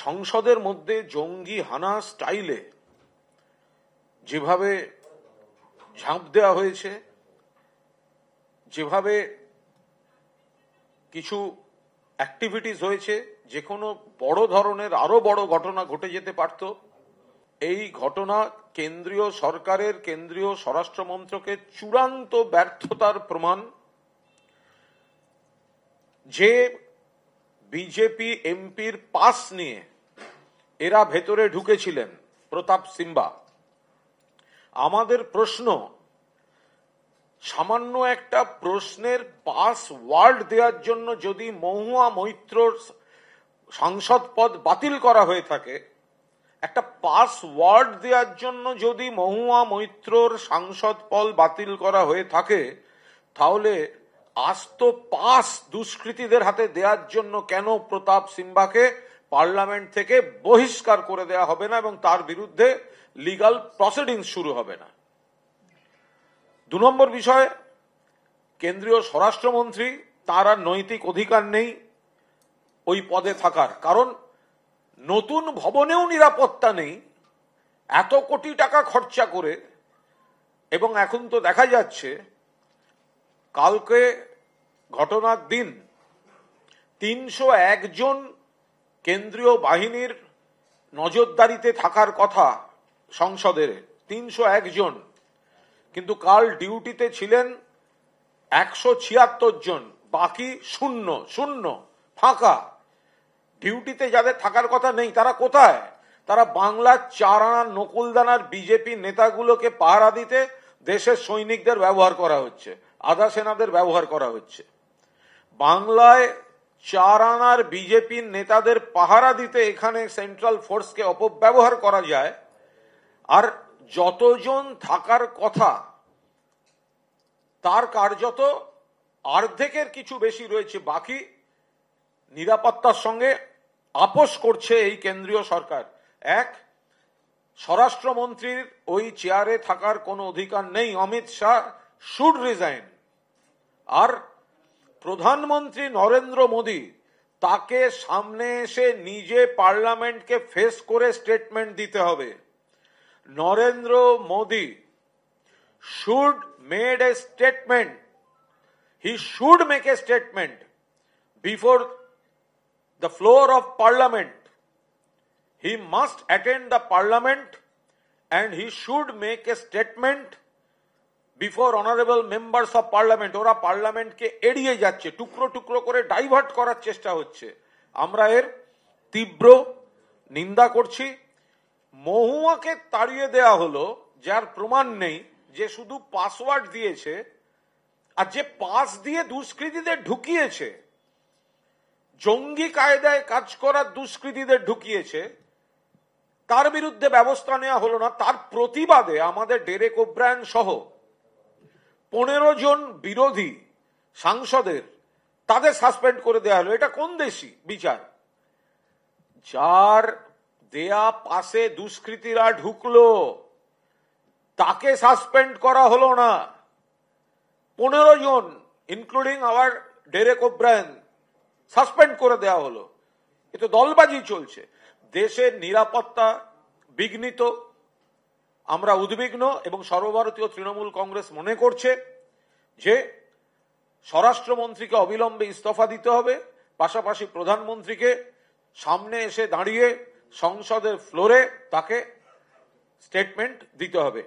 সংসদের মধ্যে জঙ্গি হানা স্টাইলে যেভাবে ঝাঁপ দেওয়া হয়েছে, যেভাবে কিছু অ্যাক্টিভিটিস হয়েছে, যে কোনো বড় ধরনের আরো বড় ঘটনা ঘটে যেতে পারত। এই ঘটনা কেন্দ্রীয় সরকারের, কেন্দ্রীয় স্বরাষ্ট্র মন্ত্রকের চূড়ান্ত ব্যর্থতার প্রমাণ। যে বিজেপি এমপির পাস নিয়ে এরা ভেতরে ঢুকেছিলেন, প্রতাপ সিম্বা, আমাদের প্রশ্ন, সামান্য একটা প্রশ্নের পাস ওয়ার্ড দেওয়ার জন্য যদি মহুয়া মৈত্রর সাংসদ পদ বাতিল করা হয়ে থাকে, একটা পাস ওয়ার্ড দেওয়ার জন্য যদি মহুয়া মৈত্রর সাংসদ পদ বাতিল করা হয়ে থাকে, তাহলে আস্ত পাস দুষ্কৃতীদের হাতে দেওয়ার জন্য কেন প্রতাপ সিম্বাকে পার্লামেন্ট থেকে বহিষ্কার করে দেওয়া হবে না এবং তার বিরুদ্ধে লিগাল প্রসিডিংস শুরু হবে না? 2 নম্বর বিষয়, কেন্দ্রীয় স্বরাষ্ট্রমন্ত্রী, তার আর নৈতিক অধিকার নেই ওই পদে থাকার, কারণ নতুন ভবনেও নিরাপত্তা নেই এত কোটি টাকা খরচা করে। এবং এখন তো দেখা যাচ্ছে, কালকে ঘটনার দিন 301 জন কেন্দ্রীয় বাহিনীর নজরদারিতে থাকার কথা সংসদের, 301 জন, কিন্তু কাল ডিউটিতে ছিলেন 176 জন, বাকি শূন্য ফাঁকা। ডিউটিতে যাদের থাকার কথা নেই তারা কোথায়? তারা বাংলার 4 আনা নকুলদানার বিজেপি নেতাগুলোকে পাহারা দিতে দেশের সৈনিকদের ব্যবহার করা হচ্ছে, আধা সেনাদের ব্যবহার করা হচ্ছে। বাংলায় 4 আনার বিজেপি নেতাদের পাহারা দিতে এখানে সেন্ট্রাল ফোর্সকে অপব্যবহার করা যায়, আর যতজন থাকার কথা তার কার্যত অর্ধেকের কিছু বেশি রয়েছে। বাকি নিরাপত্তার সঙ্গে আপোষ করছে এই কেন্দ্রীয় সরকার। এক, স্বরাষ্ট্রমন্ত্রীর ওই চেয়ারে থাকার কোনো অধিকার নেই, অমিত শাহ শুড রিজাইন। আর প্রধানমন্ত্রী নরেন্দ্র মোদী, তাকে সামনে এসে নিজে পার্লামেন্টকে ফেস করে স্টেটমেন্ট দিতে হবে। Narendra Modi should made a statement. He should make a statement before the floor of parliament. He must attend the parliament and he should make a statement before honorable members of parliament. ওরা পার্লামেন্টকে এড়িয়ে যাচ্ছে, টুকরো টুকরো করে divert করার চেষ্টা হচ্ছে। আমরা এর তীব্র নিন্দা করছি। মহুয়াকে তাড়িয়ে দেয়া হলো, যার প্রমাণ নেই, যে শুধু পাসওয়ার্ড দিয়েছে, আর যে পাস দিয়ে দুষ্কৃতীদের ঢুকিয়েছে, জঙ্গি কায়দায় কাজ করার দুষ্কৃতীদের ঢুকিয়েছে, তার বিরুদ্ধে ব্যবস্থা নেওয়া হলো না। তার প্রতিবাদে আমাদের ডেরেক ওব্রায়ান সহ 15 জন বিরোধী সাংসদের তাদের সাসপেন্ড করে দেওয়া হলো। এটা কোন দেশি বিচার? যার দেয়া পাশে দুষ্কৃতীরা ঢুকলো তাকে সাসপেন্ড করা হলো না। 15 জন including our Derek O'Brien suspend করে দেওয়া হলো। এ তো দলবাজি চলছে। দেশের নিরাপত্তা বিঘ্নিত, আমরা উদ্বিগ্ন, এবং সর্বভারতীয় তৃণমূল কংগ্রেস মনে করছে যে স্বরাষ্ট্রমন্ত্রীকে অবিলম্বে ইস্তফা দিতে হবে, পাশাপাশি প্রধানমন্ত্রীকে সামনে এসে দাঁড়িয়ে সংসদের ফ্লোরে তাকে স্টেটমেন্ট দিতে হবে।